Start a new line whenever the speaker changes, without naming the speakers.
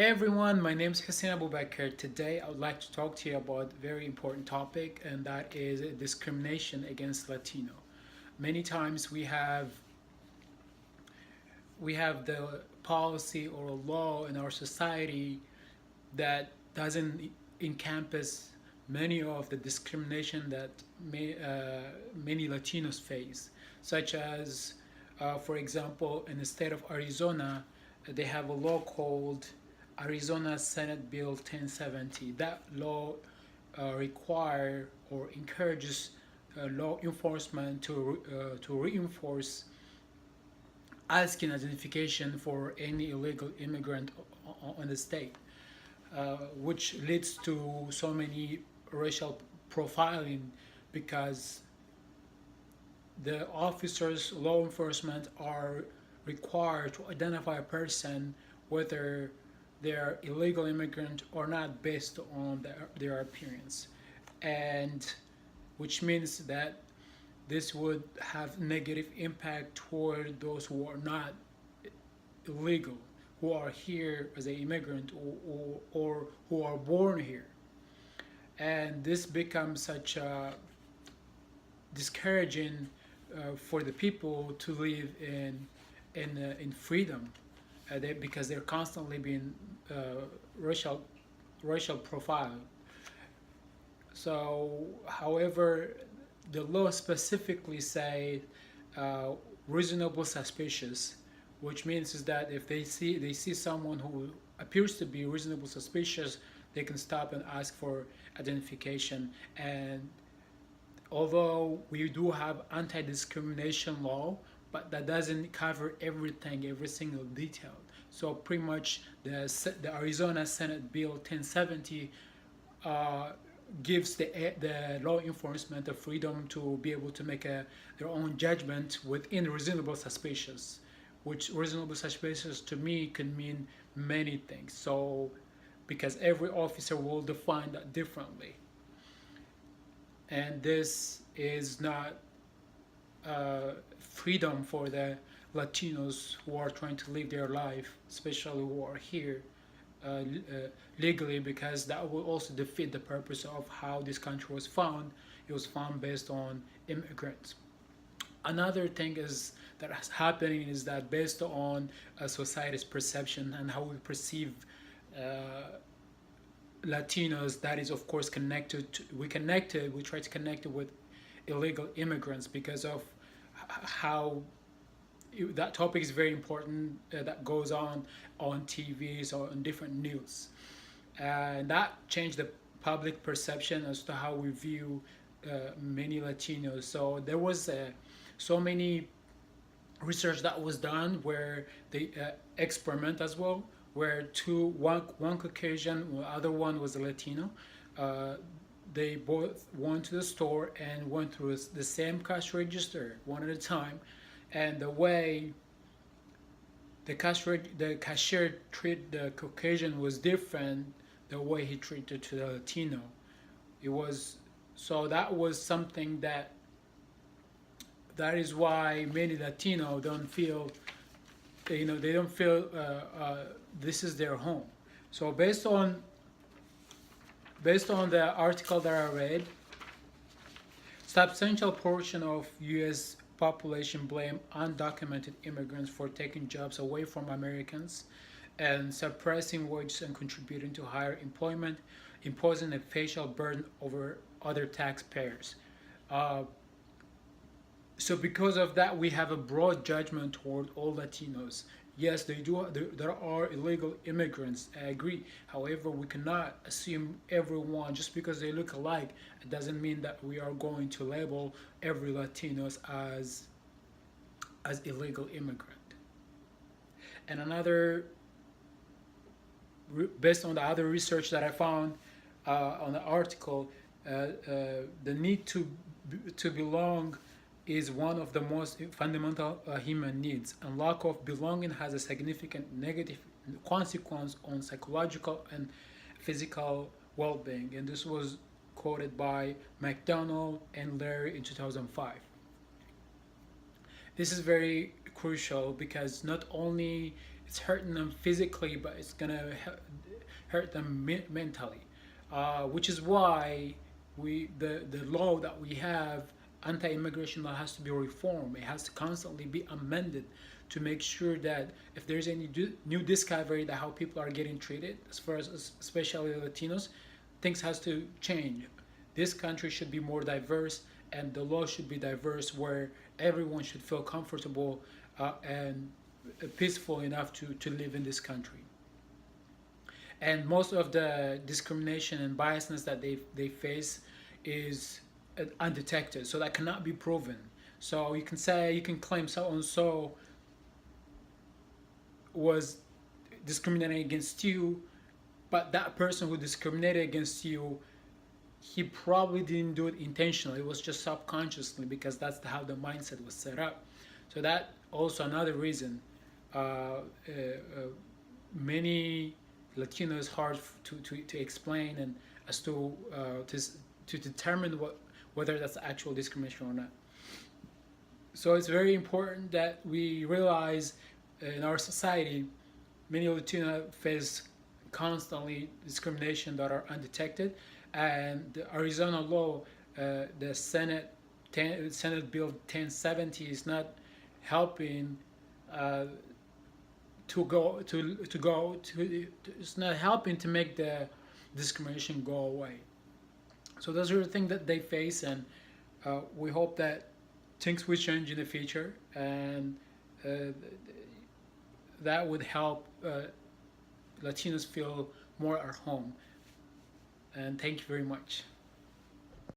Hey everyone, my name is Hussein Abubakar. Today I would like to talk to you about a very important topic, and that is discrimination against Latino. Many times we have the policy or a law in our society that doesn't encompass many of the discrimination that many Latinos face, such as, for example, in the state of Arizona, they have a law called Arizona Senate Bill 1070. That law require or encourages law enforcement to reinforce asking identification for any illegal immigrant on the state, which leads to so many racial profiling because the officers, law enforcement, are required to identify a person whether they're illegal immigrant or not based on their appearance, and which means that this would have negative impact toward those who are not illegal, who are here as an immigrant or who are born here. And this becomes such a discouraging for the people to live in freedom, because they're constantly being racial profiled. So, however, the law specifically say uh, reasonable suspicious, which means is that if they see someone who appears to be reasonable suspicious, they can stop and ask for identification. And although we do have anti-discrimination law, but that doesn't cover everything, every single detail. So pretty much the Arizona Senate Bill 1070 uh, gives the law enforcement the freedom to be able to make their own judgment within reasonable suspicious, which reasonable suspicious to me can mean many things. So because every officer will define that differently, and this is not freedom for the Latinos who are trying to live their life, especially who are here legally, because that will also defeat the purpose of how this country was found. It was found based on immigrants. Another thing is that is happening is that based on society's perception and how we perceive uh, Latinos, that is of course connected. We try to connect it with illegal immigrants because of how that topic is very important, that goes on TVs or on different news, and that changed the public perception as to how we view many Latinos. So there was so many research that was done where they experiment as well, where one Caucasian, the other one was a Latino. Uh, they both went to the store and went through the same cash register one at a time, and the way the cashier treated the Caucasian was different the way he treated to the Latino. It was so that was something that is why many Latino don't feel, they don't feel this is their home. So based on the article that I read, substantial portion of U.S. population blame undocumented immigrants for taking jobs away from Americans and suppressing wages and contributing to higher employment, imposing a facial burden over other taxpayers. Uh, so because of that, we have a broad judgment toward all Latinos. Yes, they do. There are illegal immigrants. I agree. However, we cannot assume everyone just because they look alike. It doesn't mean that we are going to label every Latinos as illegal immigrant. And based on the other research that I found on the article, the need to belong is one of the most fundamental human needs, and lack of belonging has a significant negative consequence on psychological and physical well-being. And this was quoted by McDonald and Larry in 2005. This is very crucial because not only it's hurting them physically, but it's gonna hurt them mentally, which is why the law that we have, anti-immigration law, has to be reformed. It has to constantly be amended to make sure that if there's any new discovery that how people are getting treated, as far as especially Latinos, things has to change. This country should be more diverse, and the law should be diverse, where everyone should feel comfortable and peaceful enough to live in this country. And most of the discrimination and biasness that they face is undetected, so that cannot be proven. So you can say, you can claim so and so was discriminating against you, but that person who discriminated against you, he probably didn't do it intentionally. It was just subconsciously, because that's how the mindset was set up. So that also another reason many Latinos hard to explain, and as to determine whether that's actual discrimination or not. So it's very important that we realize in our society, many Latinos face constantly discrimination that are undetected, and the Arizona law, the Senate Bill 1070, is not helping it's not helping to make the discrimination go away. So those are the things that they face, and we hope that things will change in the future, and that would help Latinos feel more at home. And thank you very much.